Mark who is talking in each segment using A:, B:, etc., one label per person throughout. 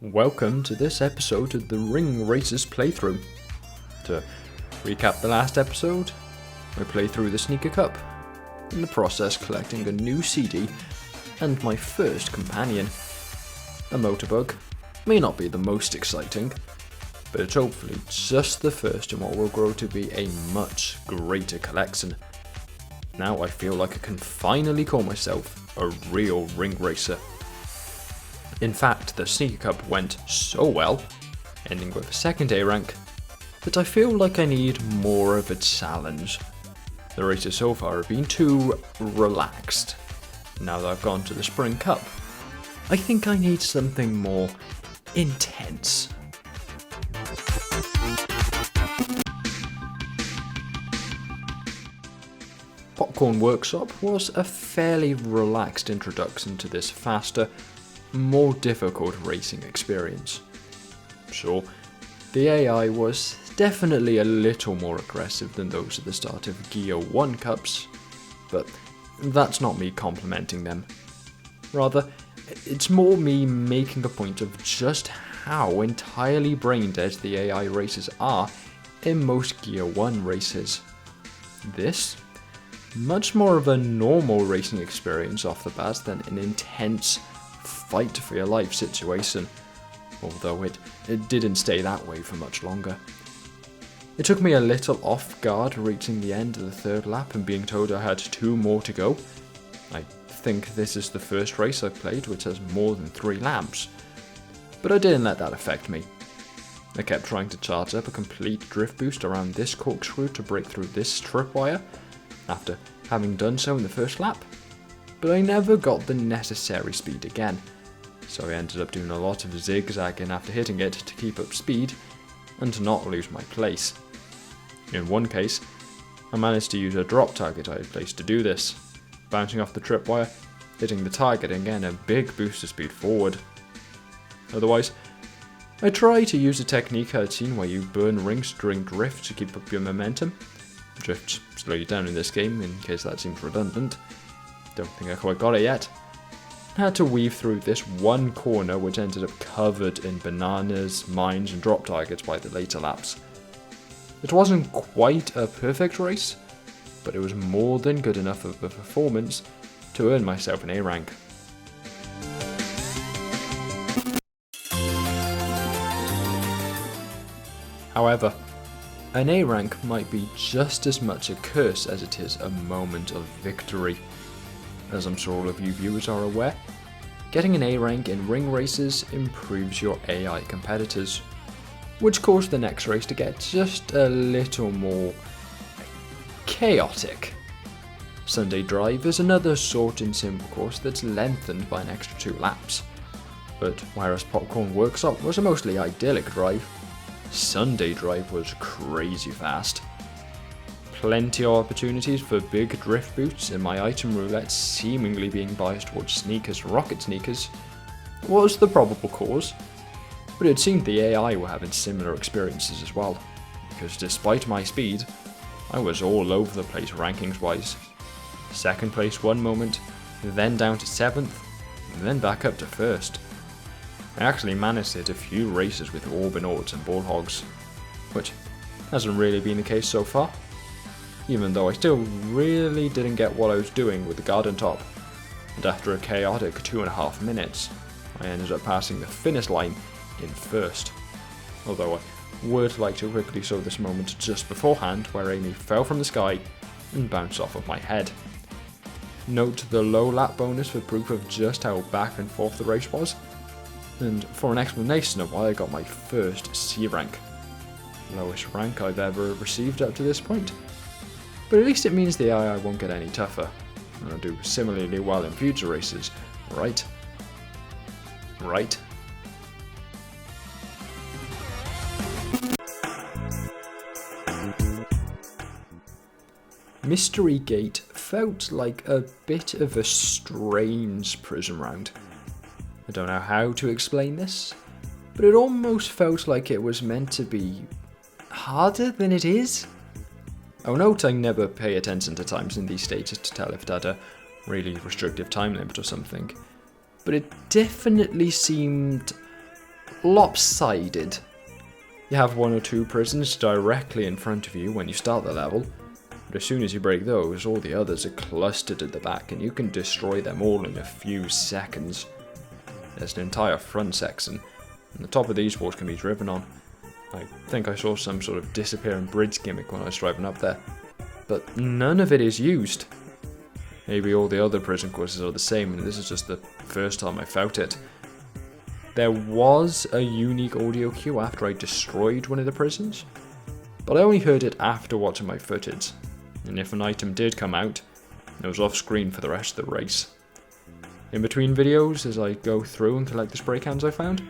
A: Welcome to this episode of the Ring Races playthrough. To recap the last episode, I played through the Sneaker Cup, in the process collecting a new CD and my first companion. A motorbug may not be the most exciting, but it's hopefully just the first in what will grow to be a much greater collection. Now I feel like I can finally call myself a real ring racer. In fact, the Sneaker Cup went so well, ending with a second A rank, that I feel like I need more of a challenge. The races so far have been too relaxed. Now that I've gone to the Spring Cup, I think I need something more intense. Popcorn Workshop was a fairly relaxed introduction to this faster, more difficult racing experience. Sure, the AI was definitely a little more aggressive than those at the start of Gear 1 Cups, but that's not me complimenting them. Rather, it's more me making a point of just how entirely brain dead the AI races are in most Gear 1 races. This, much more of a normal racing experience off the bat than an intense fight for your life situation, although it didn't stay that way for much longer. It took me a little off guard reaching the end of the third lap and being told I had 2 more to go. I think this is the first race I've played which has more than 3 laps, but I didn't let that affect me. I kept trying to charge up a complete drift boost around this corkscrew to break through this tripwire, after having done so in the first lap, but I never got the necessary speed again, so I ended up doing a lot of zigzagging after hitting it to keep up speed and to not lose my place. In one case, I managed to use a drop target I had placed to do this, bouncing off the tripwire, hitting the target and getting a big boost of speed forward. Otherwise, I try to use a technique I had seen where you burn rings during drift to keep up your momentum. Drifts slow you down in this game, in case that seems redundant. Don't think I quite got it yet. I had to weave through this one corner which ended up covered in bananas, mines and drop targets by the later laps. It wasn't quite a perfect race, but it was more than good enough of a performance to earn myself an A rank. However, an A rank might be just as much a curse as it is a moment of victory. As I'm sure all of you viewers are aware, getting an A rank in ring races improves your AI competitors, which caused the next race to get just a little more chaotic. Sunday Drive is another short and simple course that's lengthened by an extra 2 laps, but whereas Popcorn Workshop was a mostly idyllic drive, Sunday Drive was crazy fast. Plenty of opportunities for big drift boosts, and my item roulette seemingly being biased towards rocket sneakers, was the probable cause, but it seemed the AI were having similar experiences as well, because despite my speed, I was all over the place rankings wise. 2nd place one moment, then down to 7th, and then back up to 1st. I actually managed to hit a few races with Orbinauts and Ball Hogs, which hasn't really been the case so far, even though I still really didn't get what I was doing with the garden top, and after a chaotic 2.5 minutes, I ended up passing the finish line in 1st, although I would like to quickly show this moment just beforehand where Amy fell from the sky and bounced off of my head. Note the low lap bonus for proof of just how back and forth the race was, and for an explanation of why I got my first C rank, lowest rank I've ever received up to this point. But at least it means the AI won't get any tougher, and I'll do similarly well in future races, right? Right? Mystery Gate felt like a bit of a strange prison round. I don't know how to explain this, but it almost felt like it was meant to be harder than it is. Oh, note I never pay attention to times in these stages to tell if it had a really restrictive time limit or something, but it definitely seemed lopsided. You have one or two prisons directly in front of you when you start the level, but as soon as you break those, all the others are clustered at the back and you can destroy them all in a few seconds. There's an entire front section, and the top of these walls can be driven on. I think I saw some sort of disappearing bridge gimmick when I was driving up there, but none of it is used. Maybe all the other prison courses are the same and this is just the first time I felt it. There was a unique audio cue after I destroyed one of the prisons, but I only heard it after watching my footage, and if an item did come out, it was off screen for the rest of the race. In between videos, as I go through and collect the spray cans I found,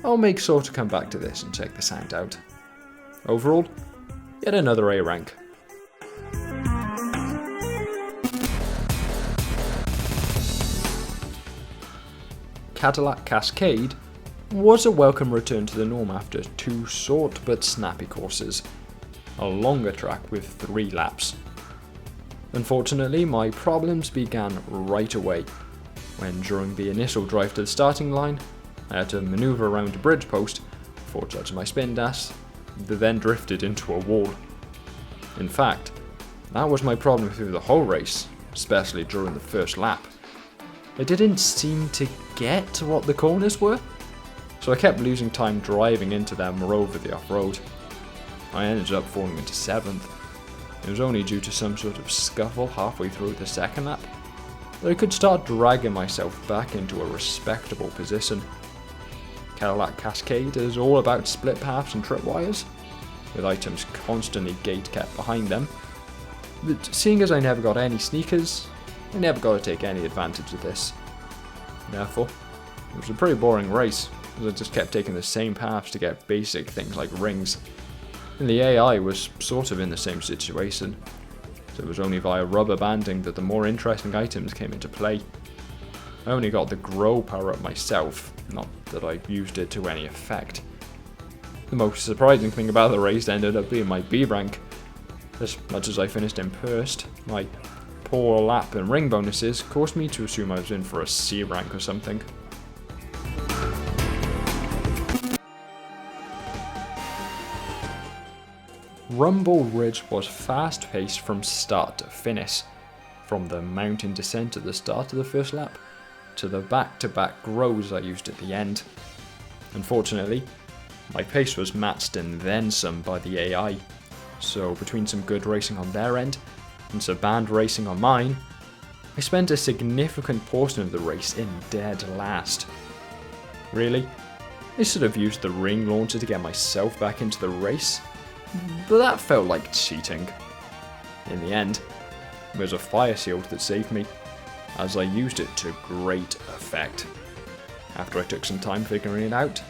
A: I'll make sure to come back to this and check the sound out. Overall, yet another A rank. Cadillac Cascade was a welcome return to the norm after 2 short but snappy courses, a longer track with 3 laps. Unfortunately, my problems began right away, when during the initial drive to the starting line, I had to manoeuvre around a bridge post before judging my spin dash, that then drifted into a wall. In fact, that was my problem through the whole race, especially during the first lap. I didn't seem to get what the corners were, so I kept losing time driving into them or over the off-road. I ended up falling into 7th. It was only due to some sort of scuffle halfway through the second lap that I could start dragging myself back into a respectable position. Cadillac Cascade is all about split paths and tripwires, with items constantly gate-kept behind them, but seeing as I never got any sneakers, I never got to take any advantage of this. Therefore, it was a pretty boring race, as I just kept taking the same paths to get basic things like rings, and the AI was sort of in the same situation, so it was only via rubber banding that the more interesting items came into play. I only got the grow power up myself, not that I used it to any effect. The most surprising thing about the race ended up being my B rank. As much as I finished in first, my poor lap and ring bonuses caused me to assume I was in for a C rank or something. Rumble Ridge was fast paced from start to finish, from the mountain descent at the start of the first lap to the back-to-back grows I used at the end. Unfortunately, my pace was matched and then some by the AI, so between some good racing on their end and some bad racing on mine, I spent a significant portion of the race in dead last. Really, I should have used the ring launcher to get myself back into the race, but that felt like cheating. In the end, it was a fire shield that saved me, as I used it to great effect. After I took some time figuring it out,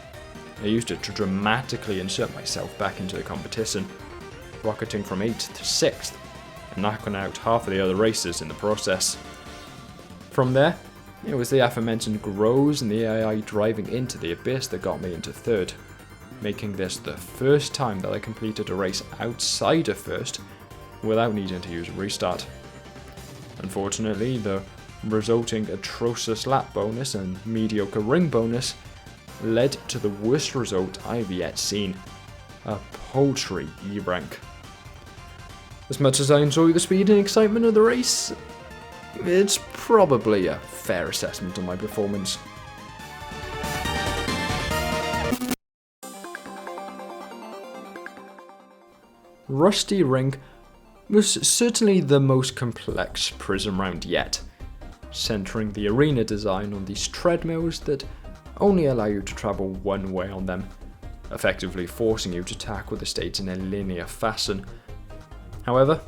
A: I used it to dramatically insert myself back into the competition, rocketing from 8th to 6th, and knocking out half of the other racers in the process. From there, it was the aforementioned grows and the AI driving into the abyss that got me into 3rd, making this the first time that I completed a race outside of 1st without needing to use a restart. Unfortunately, the resulting atrocious lap bonus and mediocre ring bonus led to the worst result I've yet seen, a paltry E rank. As much as I enjoy the speed and excitement of the race, it's probably a fair assessment of my performance. Rusty Rink was certainly the most complex prison round yet, centering the arena design on these treadmills that only allow you to travel one way on them, effectively forcing you to tackle the stage in a linear fashion. However,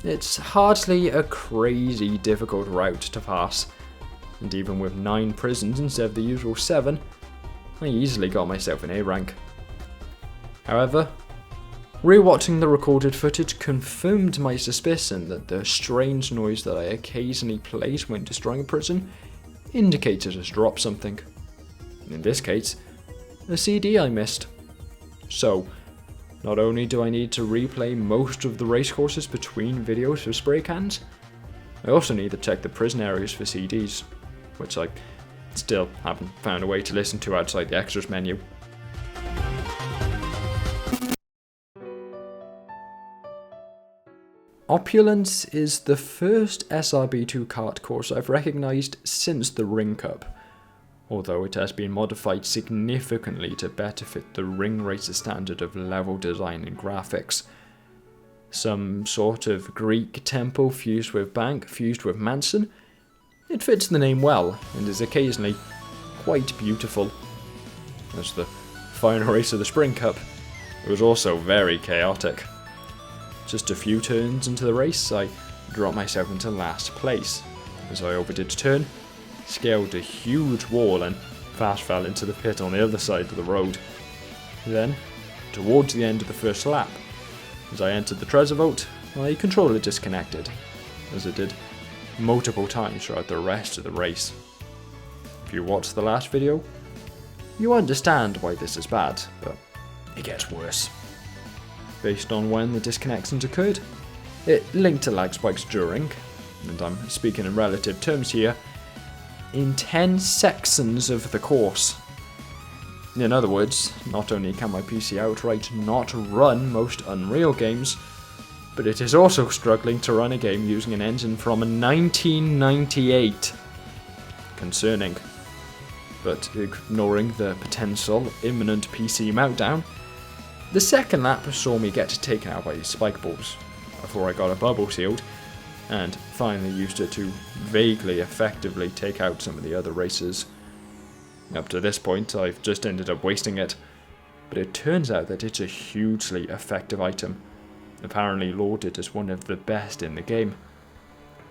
A: it's hardly a crazy difficult route to pass, and even with 9 prisons instead of the usual 7, I easily got myself an A rank. However, rewatching the recorded footage confirmed my suspicion that the strange noise that I occasionally place when destroying a prison indicated it has dropped something. In this case, a CD I missed. So, not only do I need to replay most of the race courses between videos for spray cans, I also need to check the prison areas for CDs, which I Still haven't found a way to listen to outside the extras menu. Opulence is the first SRB2 kart course I've recognised since the Ring Cup, although it has been modified significantly to better fit the ring racer standard of level design and graphics. Some sort of Greek temple fused with bank, fused with Manson. It fits the name well, and is occasionally quite beautiful. As the final race of the Spring Cup, it was also very chaotic. Just a few turns into the race, I dropped myself into last place. As I overdid a turn, scaled a huge wall and fast fell into the pit on the other side of the road. Then, towards the end of the first lap, as I entered the treasure vault, my controller disconnected, as it did multiple times throughout the rest of the race. If you watched the last video, you understand why this is bad, but it gets worse. Based on when the disconnections occurred, it linked to lag spikes during, and I'm speaking in relative terms here, in 10 sections of the course. In other words, not only can my PC outright not run most Unreal games, but it is also struggling to run a game using an engine from 1998. Concerning. But ignoring the potential imminent PC meltdown, the second lap saw me get taken out by spike balls before I got a bubble sealed, and finally used it to vaguely effectively take out some of the other racers. Up to this point, I've just ended up wasting it, but it turns out that it's a hugely effective item, apparently lauded as one of the best in the game.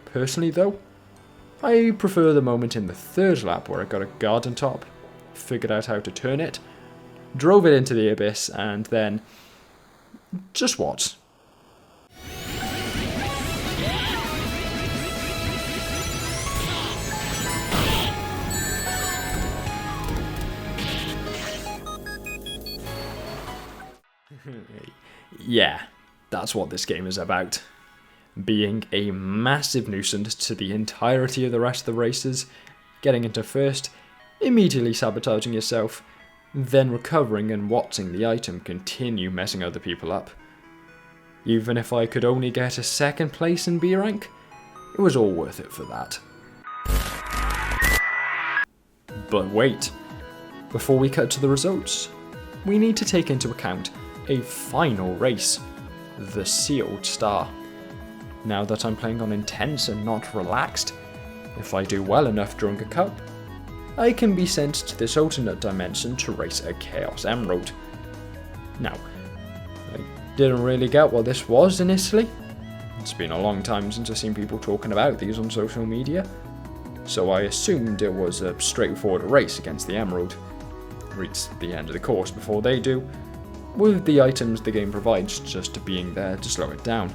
A: Personally though, I prefer the moment in the third lap where I got a garden top, figured out how to turn it, drove it into the abyss, and then just watch. Yeah, that's what this game is about. Being a massive nuisance to the entirety of the rest of the races, getting into first, immediately sabotaging yourself, then recovering and watching the item continue messing other people up. Even if I could only get a second place in B rank, it was all worth it for that. But wait, before we cut to the results, we need to take into account a final race, the Sealed Star. Now that I'm playing on intense and not relaxed, if I do well enough during a cup, I can be sent to this alternate dimension to race a Chaos Emerald. Now, I didn't really get what this was initially. It's been a long time since I've seen people talking about these on social media, so I assumed it was a straightforward race against the Emerald. Reach the end of the course before they do, with the items the game provides just being there to slow it down.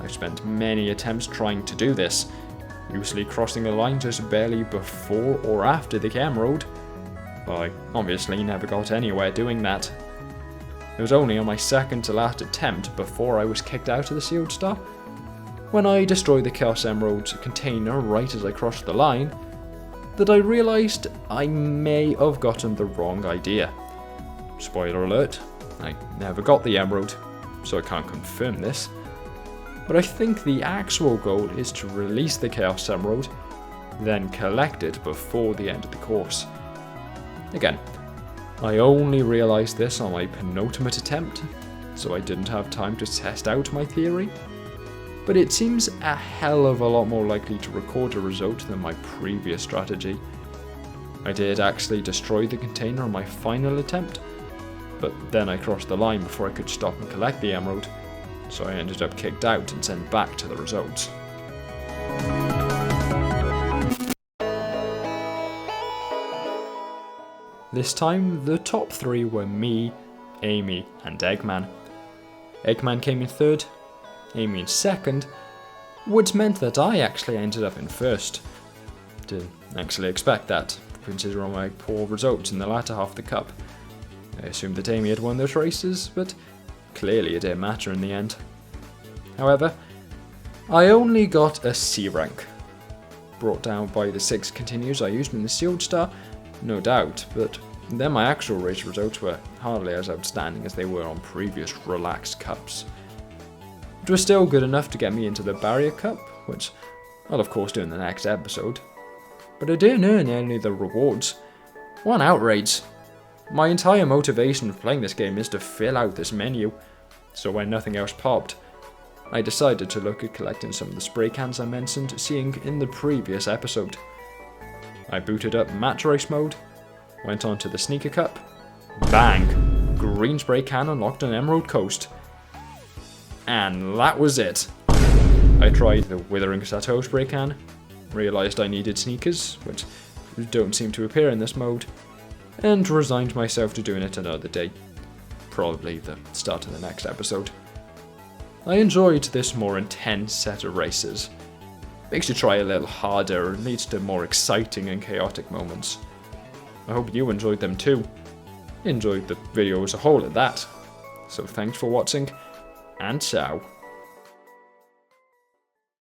A: I've spent many attempts trying to do this, usually crossing the line just barely before or after the Emerald, but I obviously never got anywhere doing that. It was only on my second to last attempt before I was kicked out of the Sealed Star, when I destroyed the Chaos Emerald's container right as I crossed the line, that I realised I may have gotten the wrong idea. Spoiler alert, I never got the Emerald, so I can't confirm this. But I think the actual goal is to release the Chaos Emerald, then collect it before the end of the course. Again, I only realised this on my penultimate attempt, so I didn't have time to test out my theory, but it seems a hell of a lot more likely to record a result than my previous strategy. I did actually destroy the container on my final attempt, but then I crossed the line before I could stop and collect the Emerald, so I ended up kicked out and sent back to the results. This time, the top three were me, Amy, and Eggman. Eggman came in third, Amy in second, which meant that I actually ended up in first. Didn't actually expect that, considering my poor results in the latter half of the cup. I assumed that Amy had won those races, but clearly it didn't matter in the end. However, I only got a C rank. brought down by the 6 continues I used in the Sealed Star? No doubt, but then my actual race results were hardly as outstanding as they were on previous relaxed cups. It was still good enough to get me into the Barrier Cup, which I'll of course do in the next episode. But I didn't earn any of the rewards. What an outrage! My entire motivation for playing this game is to fill out this menu, so when nothing else popped, I decided to look at collecting some of the spray cans I mentioned seeing in the previous episode. I booted up Match Race mode, went on to the Sneaker Cup, bang! Green spray can unlocked on Emerald Coast. And that was it. I tried the Withering Chateau spray can, realised I needed sneakers, which don't seem to appear in this mode, and resigned myself to doing it another day. Probably the start of the next episode. I enjoyed this more intense set of races. Makes you try a little harder and leads to more exciting and chaotic moments. I hope you enjoyed them too. Enjoyed the video as a whole at that. So thanks for watching, and ciao.